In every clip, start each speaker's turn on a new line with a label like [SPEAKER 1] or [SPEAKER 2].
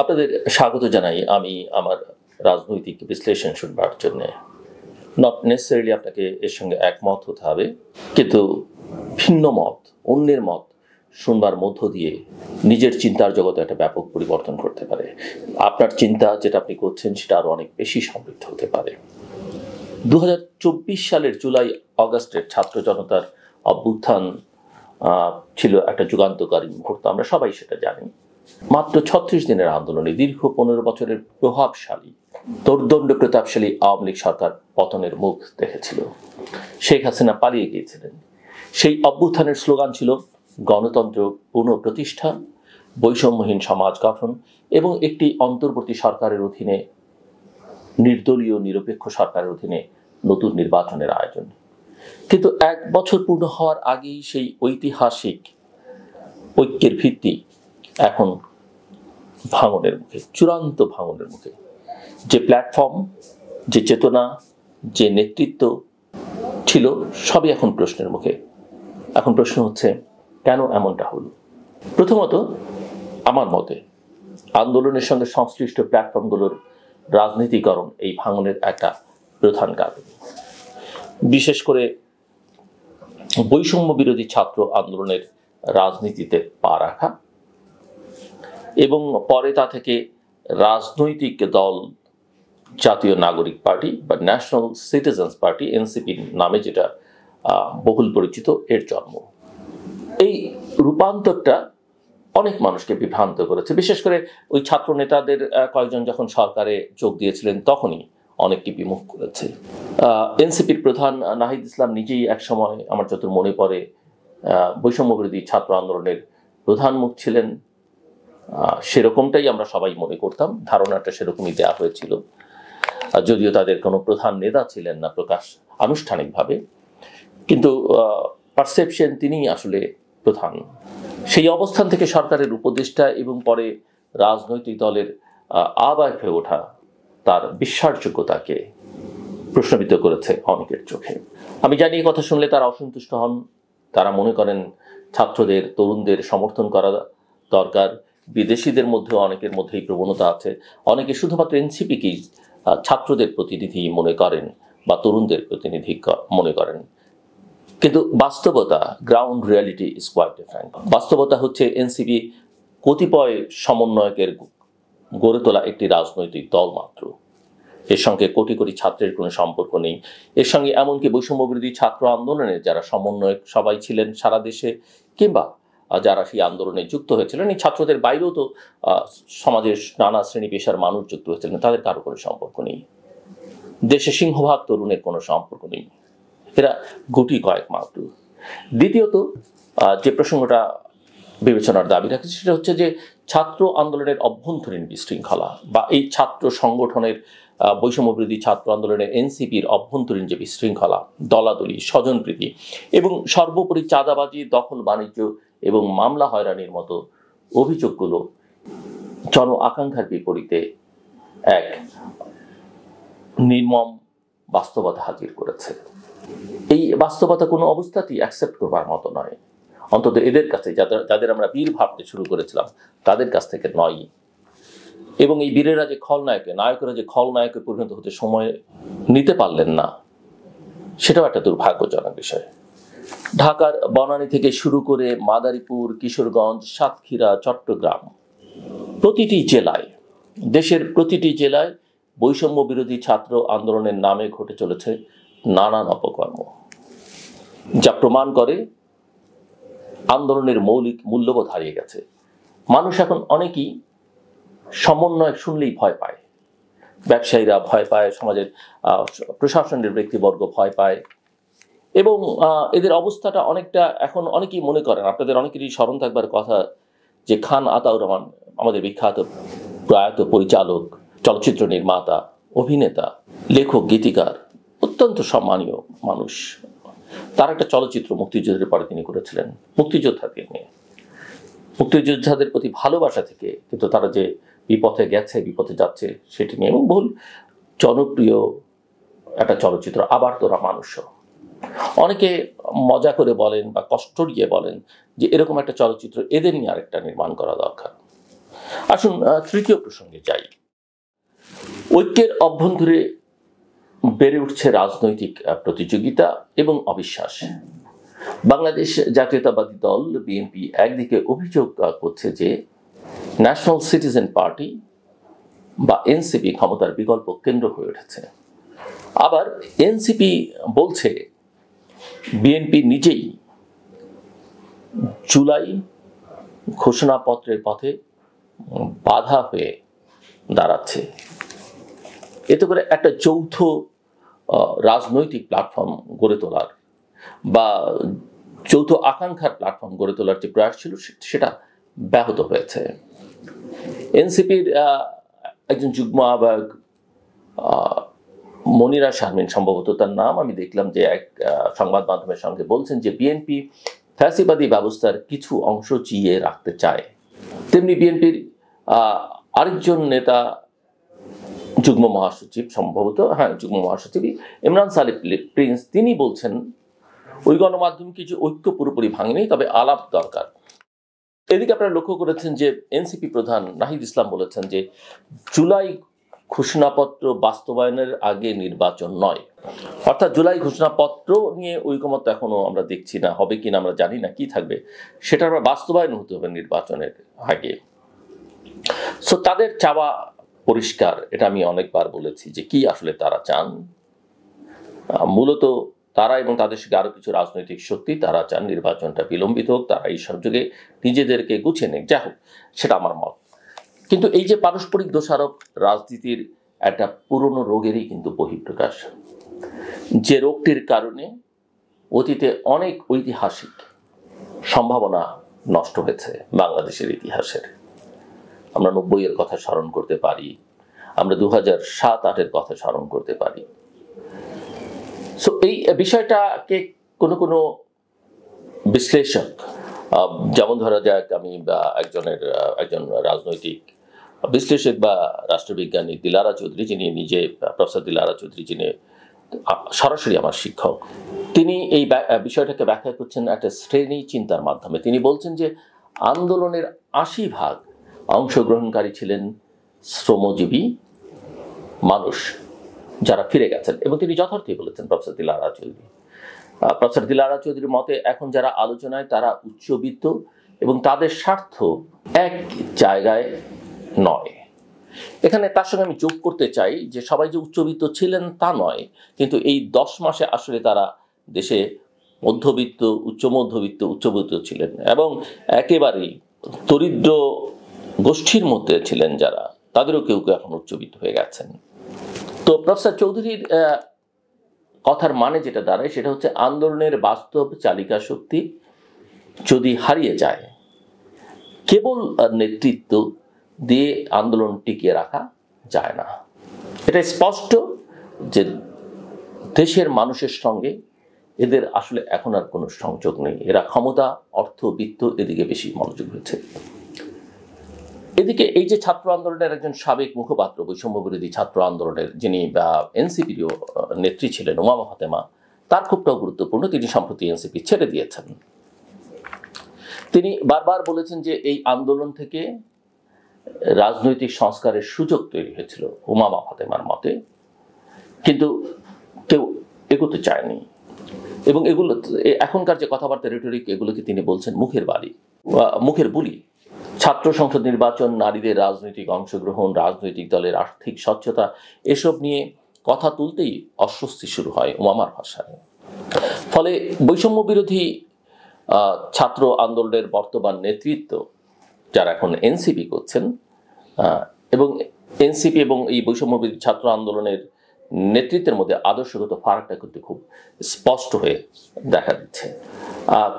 [SPEAKER 1] আপনাদের স্বাগত জানাই। আমি আমার রাজনৈতিক বিশ্লেষণ শুনবার জন্য, নট নেসেসারিলি আপনাকে এর সঙ্গে একমত হতে হবে, কিন্তু ভিন্ন মত, অন্যের মত শুনবার মধ্য দিয়ে নিজের চিন্তার জগতে একটা ব্যাপক পরিবর্তন করতে পারে। আপনার চিন্তা যেটা আপনি করছেন সেটা আরো অনেক বেশি সমৃদ্ধ হতে পারে। 2024 সালের জুলাই অগাস্টের ছাত্র জনতার অভ্যুত্থান ছিল একটা যুগান্তকারী মুহূর্ত, আমরা সবাই সেটা জানি। মাত্র 36 দিনের আন্দোলনে দীর্ঘ 15 বছরের প্রভাবশালী দোর্দণ্ড প্রতাপশালী আওয়ামী লীগ সরকার পতনের মুখ দেখেছিল। শেখ হাসিনা পালিয়ে গিয়েছিলেন। সেই অভ্যুত্থানের স্লোগান ছিল গণতন্ত্র পুনঃপ্রতিষ্ঠা, বৈষম্যহীন সমাজ গঠন এবং একটি অন্তর্বর্তী সরকারের অধীনে, নির্দলীয় নিরপেক্ষ সরকারের অধীনে নতুন নির্বাচনের আয়োজন। কিন্তু 1 বছর পূর্ণ হওয়ার আগেই সেই ঐতিহাসিক ঐক্যের ভিত্তি এখন ভাঙনের মুখে, চূড়ান্ত ভাঙনের মুখে। যে প্ল্যাটফর্ম, যে চেতনা, যে নেতৃত্ব ছিল, সবই এখন প্রশ্নের মুখে। এখন প্রশ্ন হচ্ছে, কেন এমনটা হলো? প্রথমত, আমার মতে আন্দোলনের সঙ্গে সংশ্লিষ্ট প্ল্যাটফর্মগুলোর রাজনীতিকরণ এই ভাঙনের একটা প্রধান কারণ। বিশেষ করে বৈষম্য বিরোধী ছাত্র আন্দোলনের রাজনীতিতে পা রাখা এবং পরে তা থেকে রাজনৈতিক দল জাতীয় নাগরিক পার্টি বা ন্যাশনাল সিটিজেন্স পার্টি, এনসিপি নামে যেটা বহুল পরিচিত, এর জন্ম। এই রূপান্তরটা অনেক মানুষকে বিভ্রান্ত করেছে। বিশেষ করে ওই ছাত্র নেতাদের কয়েকজন যখন সরকারে যোগ দিয়েছিলেন তখনই অনেককে বিমুখ করেছে। এনসিপির প্রধান নাহিদ ইসলাম নিজেই একসময়, আমার যত মনে পড়ে, বৈষম্য বিরোধী ছাত্র আন্দোলনের প্রধান মুখ ছিলেন। সেরকমটাই আমরা সবাই মনে করতাম, ধারণাটা সেরকমই দেওয়া হয়েছিল, যদিও তাদের কোনো প্রধান নেতা ছিলেন না প্রকাশ আনুষ্ঠানিকভাবে, কিন্তু পারসেপশন তিনিই আসলে প্রধান। সেই অবস্থান থেকে সরকারের উপদেষ্টা এবং পরে রাজনৈতিক দলের আহ্বায়ক হয়ে ওঠা তার বিশ্বাসযোগ্যতাকে প্রশ্নবিদ্ধ করেছে অনেকের চোখে। আমি জানি এই কথা শুনলে তারা অসন্তুষ্ট হন। তারা মনে করেন ছাত্রদের, তরুণদের সমর্থন করা দরকার। বিদেশিদের মধ্যেও অনেকের মধ্যেই প্রবণতা আছে, অনেকে শুধুমাত্র এনসিপিকেই ছাত্রদের প্রতিনিধি মনে করেন বা তরুণদের প্রতিনিধি মনে করেন। কিন্তু বাস্তবতা, ground reality is quite different. বাস্তবতা হচ্ছে এনসিপি কতিপয় সমন্বয়কের গড়ে তোলা একটি রাজনৈতিক দল মাত্র। এর সঙ্গে কোটি কোটি ছাত্রের কোনো সম্পর্ক নেই। এর সঙ্গে এমনকি বৈষম্য বিরোধী ছাত্র আন্দোলনের যারা সমন্বয়ক সবাই ছিলেন সারা দেশে, কিংবা যারা সেই আন্দোলনে যুক্ত হয়েছিলেন, এই ছাত্রদের বাইরেও তো সমাজের নানা শ্রেণী পেশার মানুষ যুক্ত হয়েছিলেন, তাদের কারো কোনো সম্পর্ক নেই। দেশে সিংহভাগ তরুণের কোনো সম্পর্ক নেই, এরা গুটি কয়েক মাত্র। দ্বিতীয়ত, যে প্রসঙ্গটা বিবেচনার দাবি রাখছে সেটা হচ্ছে যে ছাত্র আন্দোলনের অভ্যন্তরীণ বিশৃঙ্খলা বা এই ছাত্র সংগঠনের, বৈষম্য বিরোধী ছাত্র আন্দোলনের এনসিপির অভ্যন্তরীণ যে বিশৃঙ্খলা, দলাদলি, স্বজনপ্রীতি এবং সর্বোপরি চাঁদাবাজি, দখল বাণিজ্য এবং মামলা হয়রানির মতো অভিযোগগুলো জন আকাঙ্ক্ষার বিপরীতে এক নির্মম বাস্তবতা হাজির করেছে। এই বাস্তবতা কোনো অবস্থাতেই অ্যাকসেপ্ট করবার মতো নয়, অন্তত এদের কাছে, যাদের আমরা বীর ভাবতে শুরু করেছিলাম তাদের কাছ থেকে নয়। এবং এই বীরেরা যে নায়কেরা যে খলনায়কে পরিণত হতে সময় নিতে পারলেন না, সেটাও একটা দুর্ভাগ্যজনক বিষয়। ঢাকার বনানী থেকে শুরু করে মাদারীপুর, কিশোরগঞ্জ, সাতক্ষীরা, চট্টগ্রাম, প্রতিটি জেলায়, দেশের প্রতিটি জেলায় বৈষম্য বিরোধী ছাত্র আন্দোলনের নামে ঘটে চলেছে নানান অপকর্ম, যা প্রমাণ করে আন্দোলনের মৌলিক মূল্যবোধ হারিয়ে গেছে। মানুষ এখন অনেকেই সমন্বয় শুনলেই ভয় পায়, ব্যবসায়ীরা ভয় পায়, সমাজের প্রশাসনের ব্যক্তিবর্গ ভয় পায়, এবং এদের অবস্থাটা অনেকটা এখন অনেকেই মনে করেন, আপনাদের অনেকেরই স্মরণ থাকবার কথা যে খান আতাউর রহমান, আমাদের বিখ্যাত প্রয়াত পরিচালক, চলচ্চিত্র নির্মাতা, অভিনেতা, লেখক, গীতিকার, অত্যন্ত সম্মানীয় মানুষ, তার একটা চলচ্চিত্র মুক্তিযুদ্ধের পরে তিনি করেছিলেন মুক্তিযোদ্ধাদের নিয়ে, মুক্তিযোদ্ধাদের প্রতি ভালোবাসা থেকে, কিন্তু তারা যে বিপথে গেছে, বিপথে যাচ্ছে সেটি নিয়ে, এবং বহুল জনপ্রিয় একটা চলচ্চিত্র আবার তোরা মানুষ। অনেকে মজা করে বলেন বা কষ্ট দিয়ে বলেন যে এরকম একটা চলচ্চিত্র এদের নিয়ে আরেকটা নির্মাণ করা দরকার। আসুন তৃতীয় প্রসঙ্গে যাই। ঐক্যের অভ্যন্তরে বেড়ে উঠছে রাজনৈতিক প্রতিযোগিতা এবং অবিশ্বাস। বাংলাদেশ জাতীয়তাবাদী দল বিএনপি একদিকে অভিযোগ করছে যে ন্যাশনাল সিটিজেন পার্টি বা এনসিপি ক্ষমতার বিকল্প কেন্দ্র হয়ে উঠেছে। আবার এনসিপি বলছে বিএনপি নিজেই জুলাই ঘোষণাপত্রের পথে বাধা হয়ে দাঁড়াচ্ছে। এতে করে একটা যৌথ রাজনৈতিক প্ল্যাটফর্ম গড়ে তোলার বা যৌথ আকাঙ্ক্ষার প্ল্যাটফর্ম গড়ে তোলার যে প্রয়াস ছিল সেটা ব্যাহত হয়েছে। এনসিপির একজন যুগ্ম আহ্বায়ক মনিরা শারমিন, সম্ভবত তার নাম, আমি দেখলাম যে এক সংবাদ মাধ্যমের সঙ্গে বলছেন যে বিএনপি ফ্যাসিবাদী ব্যবস্থার কিছু অংশ চিয়ে রাখতে চায়। তেমনি বিএনপির আরেকজন নেতা যুগ্ম মহাসচিব, সম্ভবত যুগ্ম মহাসচিব ইমরান সালিম প্রিন্স, তিনি বলছেন ওই গণমাধ্যম কিছু ঐক্য পুরোপুরি ভাঙেনি, তবে আলাপ দরকার। এদিকে আপনারা লক্ষ্য করেছেন যে এনসিপি প্রধান নাহিদ ইসলাম বলেছেন যে জুলাই ঘোষণাপত্র বাস্তবায়নের আগে নির্বাচন নয়। অর্থাৎ জুলাই ঘোষণাপত্র নিয়ে ঐকমত্য এখনো আমরা দেখছি না, হবে কিনা আমরা জানি না, কি থাকবে সেটা আমরা বাস্তবায়ন হতে হবে নির্বাচনের আগে। সো তাদের চাওয়া পরিষ্কার, এটা আমি অনেকবার বলেছি যে কি আসলে তারা চান। মূলত তারা এবং তাদের সঙ্গে আরো কিছু রাজনৈতিক শক্তি তারা চান নির্বাচনটা বিলম্বিত হোক, তারা এই সুযোগে নিজেদেরকে গুছিয়ে নেক, যা হোক, সেটা আমার মত। কিন্তু এই যে পারস্পরিক দোষারোপ রাজনীতির একটা পুরনো রোগেরই কিন্তু বহিঃপ্রকাশ, যে রোগটির কারণে অতীতে অনেক ঐতিহাসিক সম্ভাবনা নষ্ট হয়েছে বাংলাদেশের ইতিহাসের। আমরা 90-এর কথা স্মরণ করতে পারি, আমরা 2007-08-এর কথা স্মরণ করতে পারি। সো এই বিষয়টাকে কোনো বিশ্লেষক, যেমন ধরা যাক আমি একজন রাজনৈতিক বিশ্লেষক বা রাষ্ট্রবিজ্ঞানী দিলারা চৌধুরী, যিনি নিজে প্রফেসর দিলারা চৌধুরী, যিনি সরাসরি আমার শিক্ষক, তিনি এই বিষয়টাকে ব্যাখ্যা করছেন একটা শ্রেণী চিন্তার মাধ্যমে। তিনি বলছেন যে আন্দোলনের 80% অংশগ্রহণকারী ছিলেন শ্রমজীবী মানুষ যারা ফিরে গেছেন, এবং তিনি যথার্থই বলেছেন প্রফেসর দিলারা চৌধুরী। প্রফেসর দিলারা চৌধুরীর মতে এখন যারা আলোচনায় তারা উচ্চবিত্ত এবং তাদের স্বার্থ এক জায়গায় নয়। এখানে তার সঙ্গে আমি যোগ করতে চাই যে সবাই যে উচ্চবিত্ত ছিলেন তা নয়, কিন্তু এই 10 মাসে আসলে তারা দেশে মধ্যবিত্ত, উচ্চবিত্ত ছিলেন এবং একেবারেই দরিদ্র গোষ্ঠীর মধ্যে ছিলেন যারা, তাদেরও কেউ কেউ এখন উচ্চবিত্ত হয়ে গেছেন। তো প্রফেসর চৌধুরীর কথার মানে যেটা দাঁড়ায় সেটা হচ্ছে আন্দোলনের বাস্তব চালিকা শক্তি যদি হারিয়ে যায়, কেবল নেতৃত্ব দিয়ে আন্দোলন টিকিয়ে রাখা যায় না। এটা স্পষ্ট যে দেশের মানুষের সঙ্গে এদের আসলে এখন আর কোনো সংযোগ নেই। এরা ক্ষমতা, অর্থ, বিত্ত এদিকে বেশি মনোযোগ হয়েছে। এদিকে এই যে ছাত্র আন্দোলনের একজন সাবেক মুখপাত্র, বৈষম্য বিরোধী ছাত্র আন্দোলনের, যিনি এনসিপির নেত্রী ছিলেন, উমামা ফাতেমা, তার খুবটাও গুরুত্বপূর্ণ। তিনি সম্প্রতি এনসিপি ছেড়ে দিয়েছেন। তিনি বারবার বলেছেন যে এই আন্দোলন থেকে রাজনৈতিক সংস্কারের সুযোগ তৈরি হয়েছিল উমামা ফাতেমার মতে, কিন্তু কেউ এগোতে চায়নি। এবং এগুলো এখনকার যে কথাবার্তা, রেটরিক, এগুলোকে তিনি বলছেন মুখের বুলি। ছাত্র সংসদ নির্বাচন, নারীদের রাজনৈতিক অংশগ্রহণ, রাজনৈতিক দলের আর্থিক স্বচ্ছতা, এসব নিয়ে কথা তুলতেই অস্বস্তি শুরু হয় উমামার ভাষায়। ফলে বৈষম্য বিরোধী ছাত্র আন্দোলনের বর্তমান নেতৃত্ব, যারা এখন এনসিপি করছেন, এবং এনসিপি এবং এই বৈষম্য বিরোধী ছাত্র আন্দোলনের নেতৃত্বের মধ্যে আদর্শগত ফারাকটা কিন্তু খুব স্পষ্ট হয়ে দেখা দিচ্ছে।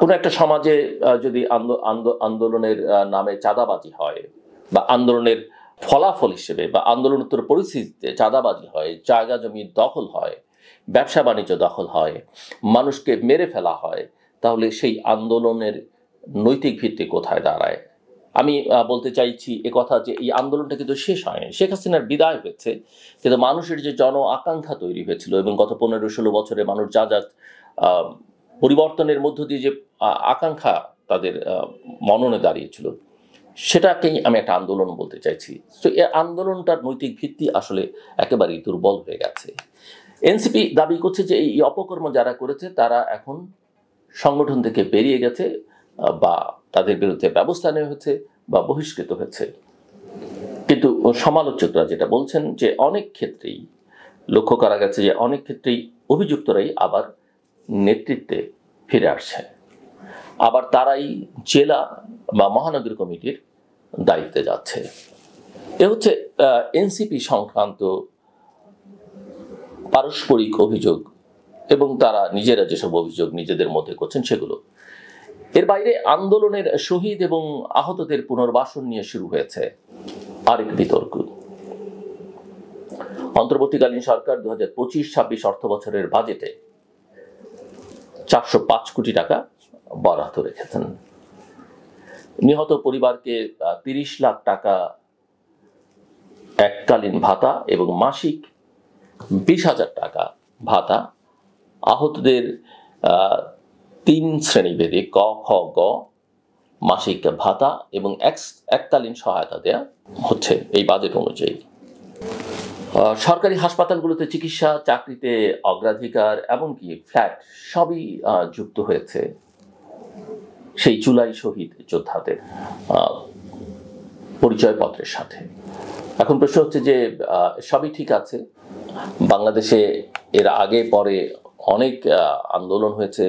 [SPEAKER 1] কোনো একটা সমাজে যদি আন্দোলনের নামে চাঁদাবাজি হয়, বা আন্দোলনের ফলাফল হিসেবে বা আন্দোলনোত্তর পরিস্থিতিতে চাঁদাবাজি হয়, জায়গা জমি দখল হয়, ব্যবসা বাণিজ্য দখল হয়, মানুষকে মেরে ফেলা হয়, তাহলে সেই আন্দোলনের নৈতিক ভিত্তি কোথায় দাঁড়ায়? আমি বলতে চাইছি একথা যে এই আন্দোলনটা কিন্তু শেষ হয়নি। শেখ হাসিনার বিদায় হয়েছে, কিন্তু মানুষের যে জন আকাঙ্ক্ষা তৈরি হয়েছিল এবং গত 15-16 বছরে মানুষ যা পরিবর্তনের মধ্য দিয়ে যে আকাঙ্ক্ষা তাদের মননে দাঁড়িয়েছিল, সেটাকেই আমি একটা আন্দোলন বলতে চাইছি। তো এই আন্দোলনটার নৈতিক ভিত্তি আসলে একেবারেই দুর্বল হয়ে গেছে। এনসিপি দাবি করছে যে এই অপকর্ম যারা করেছে তারা এখন সংগঠন থেকে বেরিয়ে গেছে, বা তাদের বিরুদ্ধে ব্যবস্থা নেওয়া হয়েছে বা বহিষ্কৃত হয়েছে। কিন্তু সমালোচকরা যেটা বলছেন যে অনেক ক্ষেত্রেই লক্ষ্য করা গেছে যে অনেক ক্ষেত্রেই অভিযুক্তরাই আবার নেতৃত্বে ফিরে আসছে, আবার তারাই জেলা বা মহানগর কমিটির দায়িত্বে যাচ্ছে। এ হচ্ছে এনসিপি সংক্রান্ত পারস্পরিক অভিযোগ এবং তারা নিজেরা যেসব অভিযোগ নিজেদের মধ্যে করছেন সেগুলো। এর বাইরে আন্দোলনের শহীদ এবং আহতদের পুনর্বাসন নিয়ে শুরু হয়েছে আরেক বিতর্ক। অন্তর্বর্তীকালীন সরকার 2025-26 অর্থ বছরের বাজেটে 405 কোটি টাকা বরাদ্দ রেখেছেন। নিহত পরিবারকে 30 লাখ টাকা এককালীন ভাতা এবং মাসিক 20,000 টাকা ভাতা, আহতদের 3 শ্রেণীভেদে ক, খ, গ মাসিক ভাতা এবং এককালীন সহায়তা দেয়া হচ্ছে এই বাজেট অনুযায়ী। সরকারি হাসপাতালগুলোতে চিকিৎসা, চাকরিতে অগ্রাধিকার, এমনকি ফ্ল্যাট সবই যুক্ত হয়েছে সেই জুলাই শহীদ যোদ্ধাদের পরিচয়পত্রের সাথে। এখন প্রশ্ন হচ্ছে যে সবই ঠিক আছে, বাংলাদেশে এর আগে পরে অনেক আন্দোলন হয়েছে,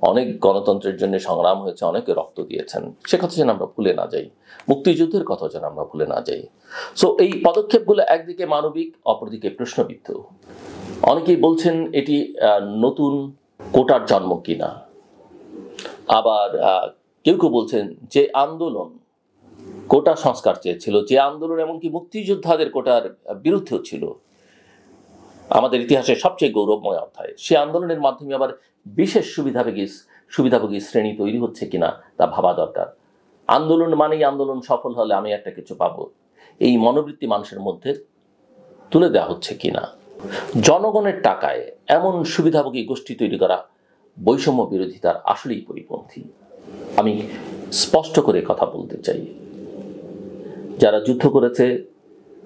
[SPEAKER 1] অনেক গণতন্ত্রের জন্য সংগ্রাম হয়েছে, অনেকে রক্ত দিয়েছেন, সে কথা যেন আমরা ভুলে না যাই, মুক্তিযুদ্ধের কথা যেন আমরা ভুলে না যাই। সো এই পদক্ষেপগুলো একদিকে মানবিক, অপরদিকে প্রশ্নবিদ্ধ। অনেকেই বলছেন এটি নতুন কোটার জন্ম কিনা, আবার কেউ কেউ বলছেন যে আন্দোলন কোটা সংস্কার চেয়েছিল, যে আন্দোলন এমনকি মুক্তিযোদ্ধাদের কোটার বিরুদ্ধেও ছিল, আমাদের ইতিহাসের সবচেয়ে গৌরবময় অধ্যায়, সে আন্দোলনের মাধ্যমে আবার বিশেষ সুবিধাভোগী শ্রেণী তৈরি হচ্ছে কিনা তা ভাবা দরকার। আন্দোলন মানেই আন্দোলন সফল হলে আমি একটা কিছু পাবো, এই মনোবৃত্তি মানুষের মধ্যে তুলে দেওয়া হচ্ছে কিনা। জনগণের টাকায় এমন সুবিধাভোগী গোষ্ঠী তৈরি করা বৈষম্য বিরোধিতার আসলেই পরিপন্থী। আমি স্পষ্ট করে কথা বলতে চাই, যারা যুদ্ধ করেছে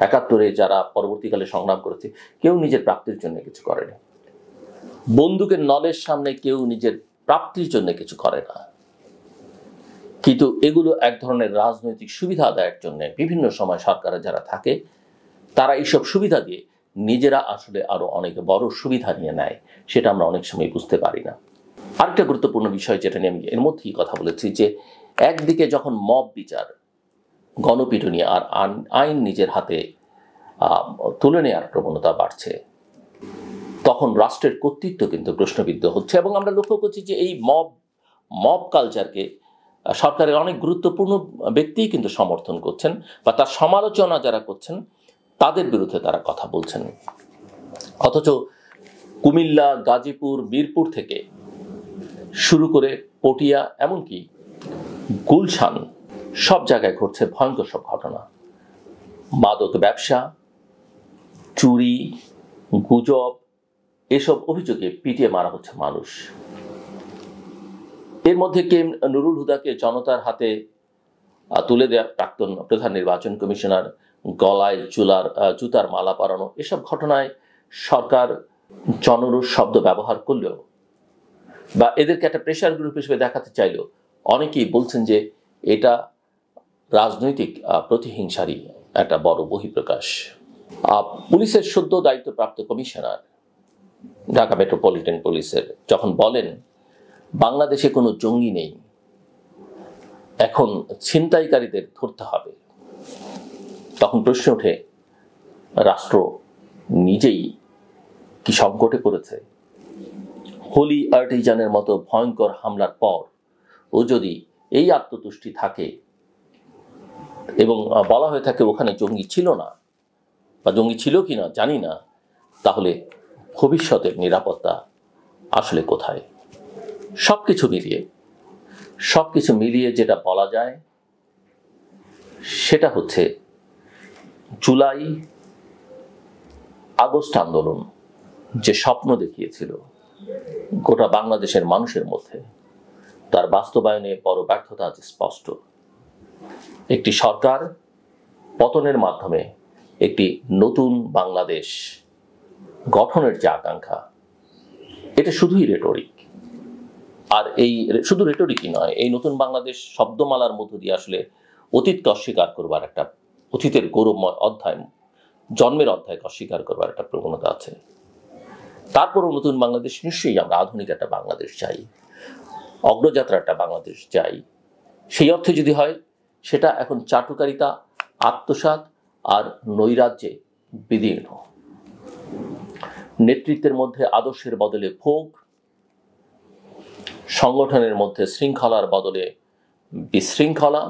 [SPEAKER 1] ৭১, যারা পরবর্তীকালে সংগ্রাম করেছে, কেউ নিজের প্রাপ্তির জন্য কিছু করেনি। বন্দুকের নলের সামনে কেউ নিজের প্রাপ্তির জন্য কিছু করে না, কিন্তু এগুলো এক ধরনের রাজনৈতিক সুবিধা আদায়ের জন্য বিভিন্ন সময় সরকারে যারা থাকে তারা এইসব সুবিধা দিয়ে নিজেরা আসলে আরো অনেক বড় সুবিধা নিয়ে নেয়, সেটা আমরা অনেক সময় বুঝতে পারি না। আরেকটা গুরুত্বপূর্ণ বিষয় যেটা নিয়ে আমি এর মধ্যেই কথা বলেছি, যে একদিকে যখন মব বিচার, গণপিটুনি আর আইন নিজের হাতে তুলে নেওয়ার প্রবণতা বাড়ছে, তখন রাষ্ট্রের কর্তৃত্ব কিন্তু প্রশ্নবিদ্ধ হচ্ছে। এবং আমরা লক্ষ্য করছি যে এই মব কালচারকে সরকারের অনেক গুরুত্বপূর্ণ ব্যক্তি কিন্তু সমর্থন করছেন, বা তার সমালোচনা যারা করছেন তাদের বিরুদ্ধে তারা কথা বলছেন। অথচ কুমিল্লা, গাজীপুর, মিরপুর থেকে শুরু করে পটিয়া, এমনকি গুলশান, সব জায়গায় ঘটছে ভয়ঙ্কর সব ঘটনা। মাদক ব্যবসা, চুরি, গুজব, এসব অভিযোগে পিটিয়ে মারা হচ্ছে মানুষ। এর মধ্যে কে নুরুল হুদাকে জনতার হাতে তুলে দেওয়া প্রাক্তন প্রধান নির্বাচন কমিশনার, গলায় জুতার মালা পরানো, এসব ঘটনায় সরকার জনরোষ শব্দ ব্যবহার করলেও বা এদেরকে একটা প্রেশার গ্রুপ হিসেবে দেখাতে চাইলেও অনেকেই বলছেন যে এটা রাজনৈতিক প্রতিহিংসারই একটা বড় বহিঃপ্রকাশ। পুলিশের সদ্য দায়িত্বপ্রাপ্ত কমিশনার ঢাকা মেট্রোপলিটন পুলিশের যখন বলেন বাংলাদেশে কোনো জঙ্গি নেই, এখন ছিনতাইকারীদের ধরতে হবে, তখন প্রশ্ন ওঠে রাষ্ট্র নিজেই কি সংকটে পড়েছে? হোলি আর্টিজানের মতো ভয়ঙ্কর হামলার পর ও যদি এই আত্মতুষ্টি থাকে এবং বলা হয়ে থাকে ওখানে জঙ্গি ছিল না বা জঙ্গি ছিল কিনা জানি না, তাহলে ভবিষ্যতের নিরাপত্তা আসলে কোথায়? সবকিছু মিলিয়ে যেটা বলা যায় সেটা হচ্ছে জুলাই আগস্ট আন্দোলন যে স্বপ্ন দেখিয়েছিল গোটা বাংলাদেশের মানুষের মধ্যে, তার বাস্তবায়নে বড় ব্যর্থতা আজ স্পষ্ট। একটি সরকার পতনের মাধ্যমে একটি নতুন বাংলাদেশ গঠনের যে আকাঙ্ক্ষা, এটা শুধুই রেটরিক। আর এই শুধু রেটরিকই নয়, এই নতুন বাংলাদেশ শব্দমালার মধ্য দিয়ে আসলে অতীতকে অস্বীকার করবার একটা, অতীতের গৌরবময় অধ্যায়, জন্মের অধ্যায়কে অস্বীকার করবার একটা প্রবণতা আছে। তারপরও নতুন বাংলাদেশ নিশ্চয়ই আমরা আধুনিক একটা বাংলাদেশ চাই, অগ্রযাত্রা একটা বাংলাদেশ চাই। সেই অর্থে যদি হয়, সেটা এখন চাটুকারিতা, আত্মসাৎ আর নৈরাজ্যে বিদীর্ণ। নেতৃত্বের মধ্যে আদর্শের বদলে ভোগ, সংগঠনের মধ্যে শৃঙ্খলার বদলে বিশৃঙ্খলা,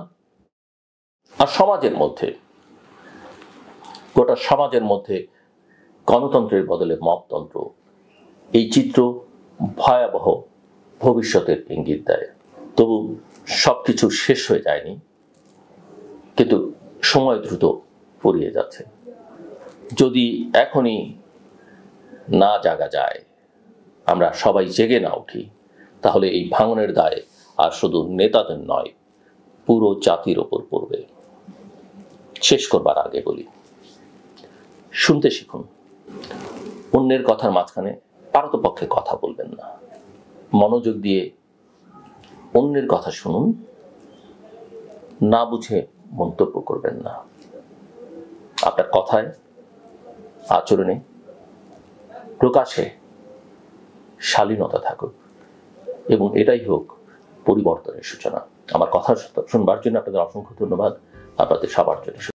[SPEAKER 1] আর সমাজের মধ্যে, গোটা সমাজের মধ্যে গণতন্ত্রের বদলে মপতন্ত্র। এই চিত্র ভয়াবহ ভবিষ্যতের ইঙ্গিত দেয়। তবু সবকিছু শেষ হয়ে যায়নি, কিন্তু সময় দ্রুত ফুরিয়ে যাচ্ছে। যদি এখনই না জাগা যায়, আমরা সবাই জেগে না উঠি, তাহলে এই ভাঙনের দায় আর শুধু নেতাদের নয়, পুরো জাতির ওপর পড়বে। শেষ করবার আগে বলি, শুনতে শিখুন। অন্যের কথার মাঝখানে পারতপক্ষে কথা বলবেন না। মনোযোগ দিয়ে অন্যের কথা শুনুন, না বুঝে মন্তব্য করবেন না। আপনার কথায়, আচরণে, প্রকাশে শালীনতা থাকুক, এবং এটাই হোক পরিবর্তনের সূচনা। আমার কথা শুনবার জন্য আপনাদের অসংখ্য ধন্যবাদ। আপনাদের সবার জন্য